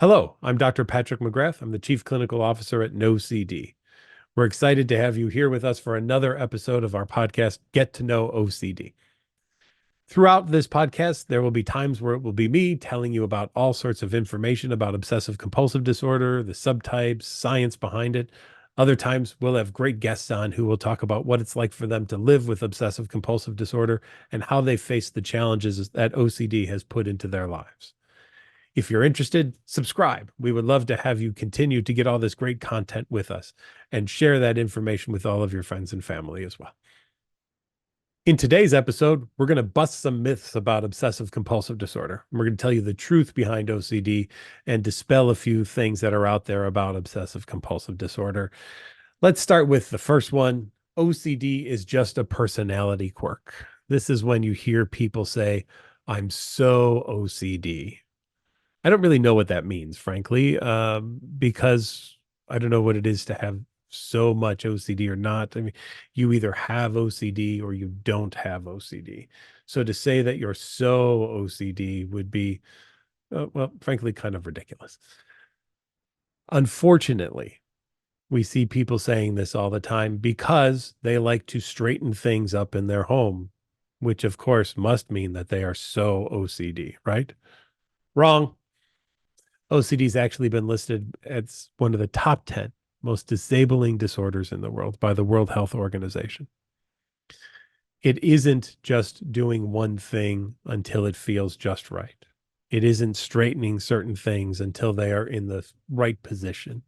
Hello, I'm Dr. Patrick McGrath. I'm the Chief Clinical Officer at NoCD. We're excited to have you here with us for another episode of our podcast, Get to Know OCD. Throughout this podcast, there will be times where it will be me telling you about all sorts of information about obsessive compulsive disorder, the subtypes, science behind it. Other times, we'll have great guests on who will talk about what it's like for them to live with obsessive compulsive disorder and how they face the challenges that OCD has put into their lives. If you're interested, subscribe. We would love to have you continue to get all this great content with us and share that information with all of your friends and family as well. In today's episode, we're going to bust some myths about obsessive compulsive disorder. We're going to tell you the truth behind OCD and dispel a few things that are out there about obsessive compulsive disorder. Let's start with the first one. OCD is just a personality quirk. This is when you hear people say, I'm so OCD. I don't really know what that means, frankly, because I don't know what it is to have so much OCD or not. I mean, you either have OCD or you don't have OCD. So to say that you're so OCD would be, well, frankly, kind of ridiculous. Unfortunately, we see people saying this all the time because they like to straighten things up in their home, which of course must mean that they are so OCD, right? Wrong. OCD has actually been listed as one of the top 10 most disabling disorders in the world by the World Health Organization. It isn't just doing one thing until it feels just right. It isn't straightening certain things until they are in the right position.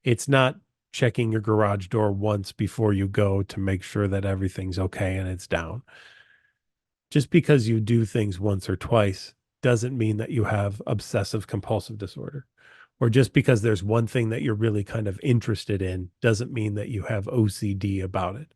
It's not checking your garage door once before you go to make sure that everything's okay and it's down. Just because you do things once or twice doesn't mean that you have obsessive compulsive disorder. Or just because there's one thing that you're really kind of interested in doesn't mean that you have OCD about it.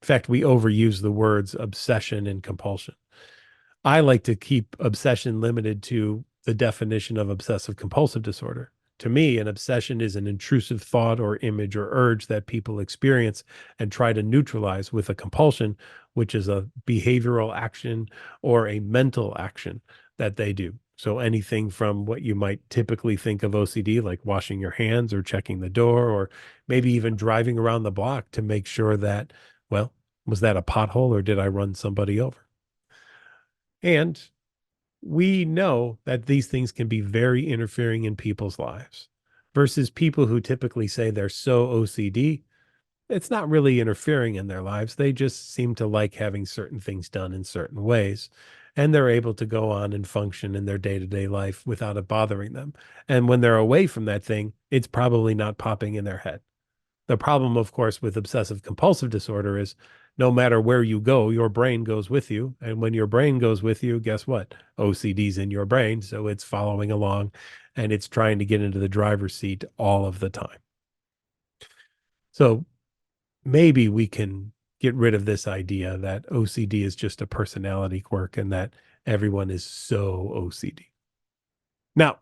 In fact, we overuse the words obsession and compulsion. I like to keep obsession limited to the definition of obsessive compulsive disorder. To me, an obsession is an intrusive thought or image or urge that people experience and try to neutralize with a compulsion, which is a behavioral action or a mental action that they do. So anything from what you might typically think of OCD, like washing your hands or checking the door, or maybe even driving around the block to make sure that, well, was that a pothole or did I run somebody over? And we know that these things can be very interfering in people's lives versus people who typically say they're so OCD. It's not really interfering in their lives. They just seem to like having certain things done in certain ways. And they're able to go on and function in their day to day life without it bothering them. And when they're away from that thing, it's probably not popping in their head. The problem, of course, with obsessive compulsive disorder is no matter where you go, your brain goes with you. And when your brain goes with you, guess what? OCD's in your brain. So it's following along and it's trying to get into the driver's seat all of the time. So maybe we can get rid of this idea that OCD is just a personality quirk and that everyone is so OCD. Now,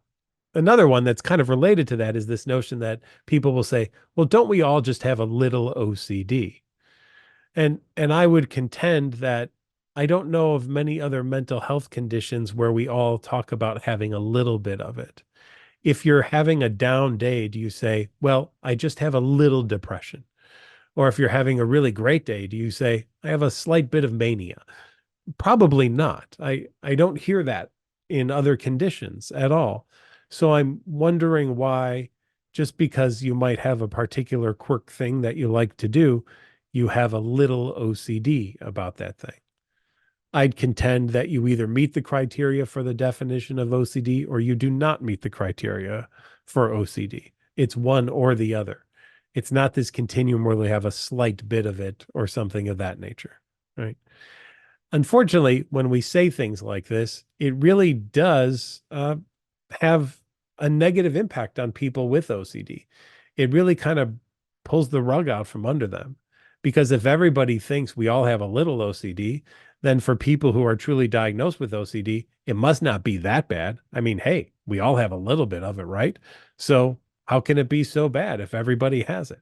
another one that's kind of related to that is this notion that people will say, well, don't we all just have a little OCD? And I would contend that I don't know of many other mental health conditions where we all talk about having a little bit of it. If you're having a down day, do you say, well, I just have a little depression? Or if you're having a really great day, do you say, I have a slight bit of mania? Probably not. I don't hear that in other conditions at all. So I'm wondering why, just because you might have a particular quirk thing that you like to do, you have a little OCD about that thing. I'd contend that you either meet the criteria for the definition of OCD or you do not meet the criteria for OCD. It's one or the other. It's not this continuum where we have a slight bit of it or something of that nature, right? Unfortunately, when we say things like this, it really does have a negative impact on people with OCD. It really kind of pulls the rug out from under them. Because if everybody thinks we all have a little OCD, then for people who are truly diagnosed with OCD, it must not be that bad. I mean, hey, we all have a little bit of it, right? So how can it be so bad if everybody has it?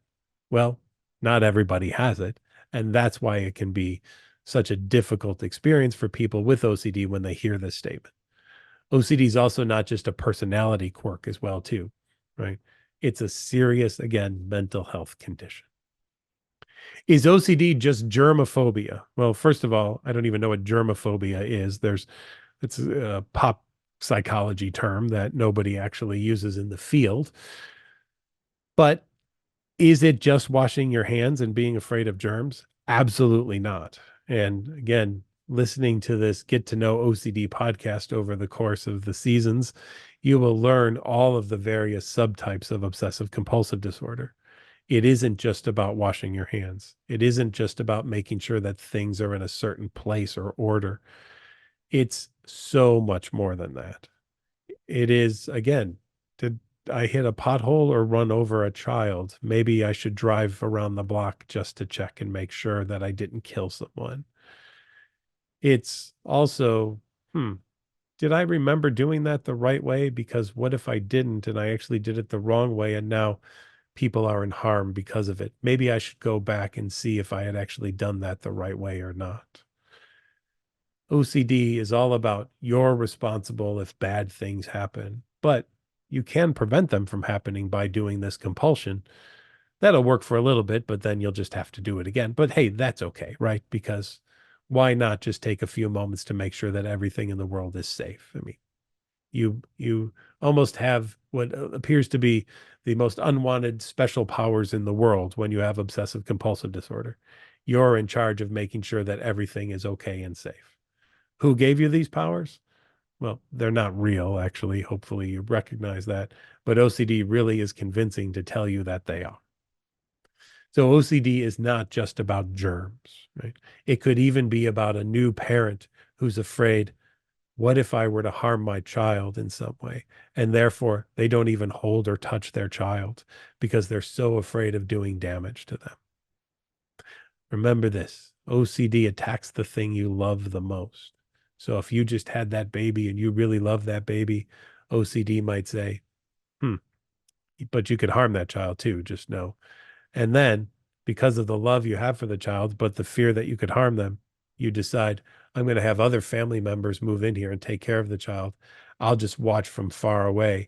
Well, not everybody has it. And that's why it can be such a difficult experience for people with OCD when they hear this statement. OCD is also not just a personality quirk as well, too, right? It's a serious, again, mental health condition. Is OCD just germaphobia? Well, first of all, I don't even know what germaphobia is. It's a pop psychology term that nobody actually uses in the field. But is it just washing your hands and being afraid of germs? Absolutely not. And again, listening to this Get to Know OCD podcast over the course of the seasons, you will learn all of the various subtypes of obsessive compulsive disorder. It isn't just about washing your hands. It isn't just about making sure that things are in a certain place or order. It's so much more than that. It is, again, did I hit a pothole or run over a child? Maybe I should drive around the block just to check and make sure that I didn't kill someone. It's also, hmm, did I remember doing that the right way? Because what if I didn't and I actually did it the wrong way and now people are in harm because of it? Maybe I should go back and see if I had actually done that the right way or not. OCD is all about you're responsible if bad things happen, but you can prevent them from happening by doing this compulsion. That'll work for a little bit, but then you'll just have to do it again. But hey, that's okay, right? Because why not just take a few moments to make sure that everything in the world is safe? I mean, you almost have what appears to be the most unwanted special powers in the world when you have obsessive compulsive disorder. You're in charge of making sure that everything is okay and safe. Who gave you these powers? Well, they're not real, actually. Hopefully, you recognize that. But OCD really is convincing to tell you that they are. So, OCD is not just about germs, right? It could even be about a new parent who's afraid, what if I were to harm my child in some way? And therefore, they don't even hold or touch their child because they're so afraid of doing damage to them. Remember this: OCD attacks the thing you love the most. So if you just had that baby and you really love that baby, OCD might say, hmm, but you could harm that child too, just know. And then, because of the love you have for the child, but the fear that you could harm them, you decide, I'm going to have other family members move in here and take care of the child. I'll just watch from far away.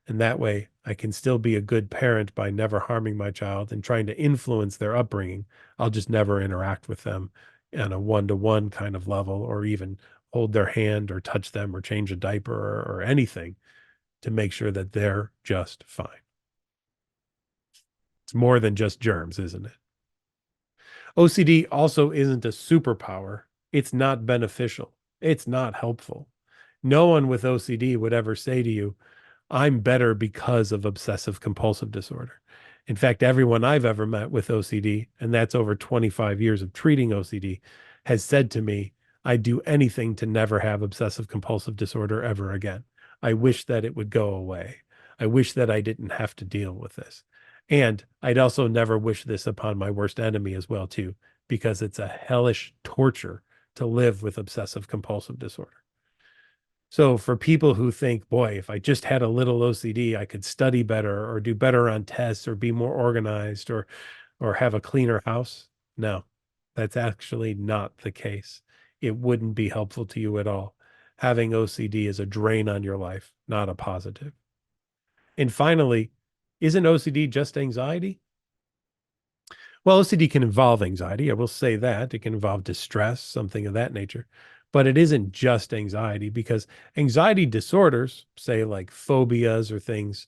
And that way, I can still be a good parent by never harming my child and trying to influence their upbringing. I'll just never interact with them on a one-to-one kind of level or even hold their hand or touch them or change a diaper or anything to make sure that they're just fine. It's more than just germs, isn't it? OCD also isn't a superpower. It's not beneficial. It's not helpful. No one with OCD would ever say to you, I'm better because of obsessive compulsive disorder. In fact, everyone I've ever met with OCD, and that's over 25 years of treating OCD, has said to me, I'd do anything to never have obsessive compulsive disorder ever again. I wish that it would go away. I wish that I didn't have to deal with this. And I'd also never wish this upon my worst enemy as well, too, because it's a hellish torture to live with obsessive compulsive disorder. So for people who think, boy, if I just had a little OCD, I could study better or do better on tests or be more organized or have a cleaner house. No, that's actually not the case. It wouldn't be helpful to you at all. Having OCD is a drain on your life, not a positive. And finally, isn't OCD just anxiety? Well, OCD can involve anxiety. I will say that. It can involve distress, something of that nature. But it isn't just anxiety because anxiety disorders, say like phobias or things,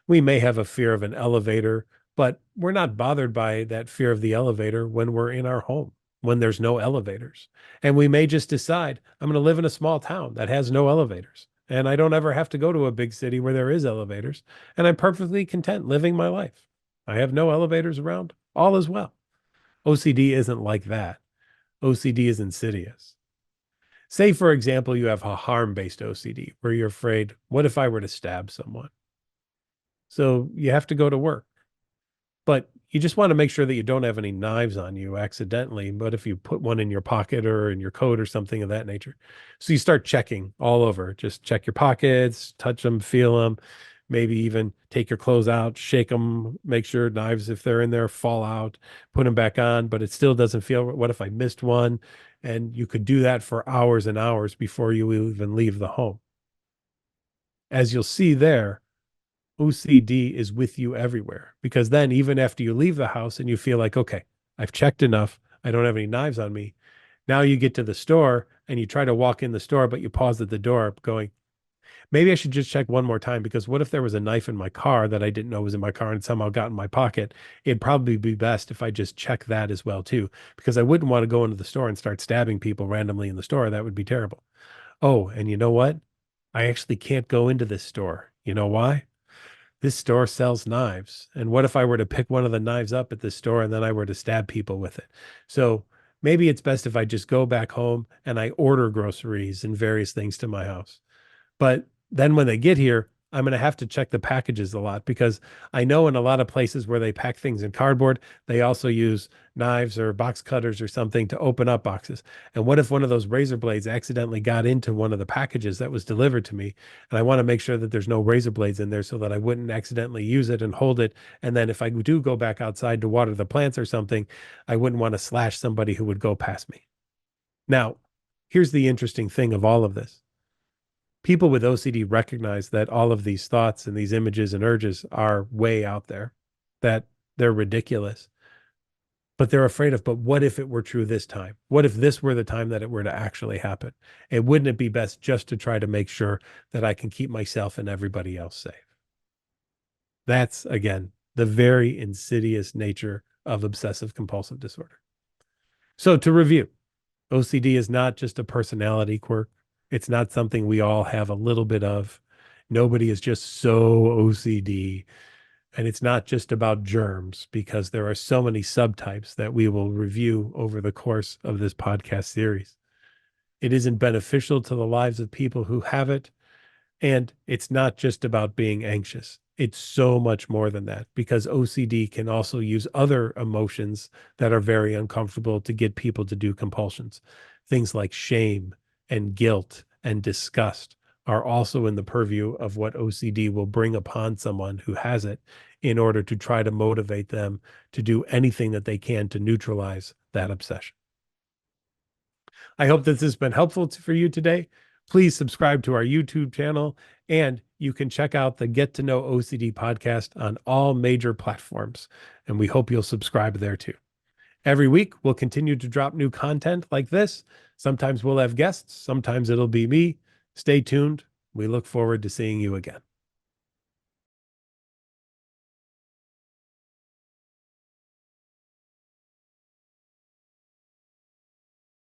we may have a fear of an elevator, but we're not bothered by that fear of the elevator when we're in our home, when there's no elevators. And we may just decide, I'm going to live in a small town that has no elevators. And I don't ever have to go to a big city where there is elevators. And I'm perfectly content living my life. I have no elevators around. All is well. OCD isn't like that. OCD is insidious. Say, for example, you have a harm-based OCD where you're afraid, what if I were to stab someone? So you have to go to work, but you just want to make sure that you don't have any knives on you accidentally. But if you put one in your pocket or in your coat or something of that nature, so you start checking all over, just check your pockets, touch them, feel them, maybe even take your clothes out, shake them, make sure knives, if they're in there, fall out, put them back on, but it still doesn't feel, what if I missed one? And you could do that for hours and hours before you even leave the home. As you'll see there, OCD is with you everywhere because then even after you leave the house and you feel like, okay, I've checked enough, I don't have any knives on me. Now you get to the store and you try to walk in the store, but you pause at the door going, maybe I should just check one more time because what if there was a knife in my car that I didn't know was in my car and somehow got in my pocket? It'd probably be best if I just check that as well too, because I wouldn't want to go into the store and start stabbing people randomly in the store. That would be terrible. Oh, and you know what? I actually can't go into this store. You know why? This store sells knives. And what if I were to pick one of the knives up at this store and then I were to stab people with it? So maybe it's best if I just go back home and I order groceries and various things to my house. But then when they get here, I'm going to have to check the packages a lot because I know in a lot of places where they pack things in cardboard, they also use knives or box cutters or something to open up boxes. And what if one of those razor blades accidentally got into one of the packages that was delivered to me? And I want to make sure that there's no razor blades in there so that I wouldn't accidentally use it and hold it. And then if I do go back outside to water the plants or something, I wouldn't want to slash somebody who would go past me. Now, here's the interesting thing of all of this. People with OCD recognize that all of these thoughts and these images and urges are way out there, that they're ridiculous, but they're afraid of, but what if it were true this time? What if this were the time that it were to actually happen? And wouldn't it be best just to try to make sure that I can keep myself and everybody else safe? That's, again, the very insidious nature of obsessive compulsive disorder. So to review, OCD is not just a personality quirk. It's not something we all have a little bit of. Nobody is just so OCD. And it's not just about germs because there are so many subtypes that we will review over the course of this podcast series. It isn't beneficial to the lives of people who have it. And it's not just about being anxious. It's so much more than that because OCD can also use other emotions that are very uncomfortable to get people to do compulsions. Things like shame and guilt and disgust are also in the purview of what OCD will bring upon someone who has it in order to try to motivate them to do anything that they can to neutralize that obsession. I hope that this has been helpful for you today. Please subscribe to our YouTube channel, and you can check out the Get to Know OCD podcast on all major platforms. And we hope you'll subscribe there too. Every week, we'll continue to drop new content like this. Sometimes we'll have guests, sometimes it'll be me. Stay tuned. We look forward to seeing you again.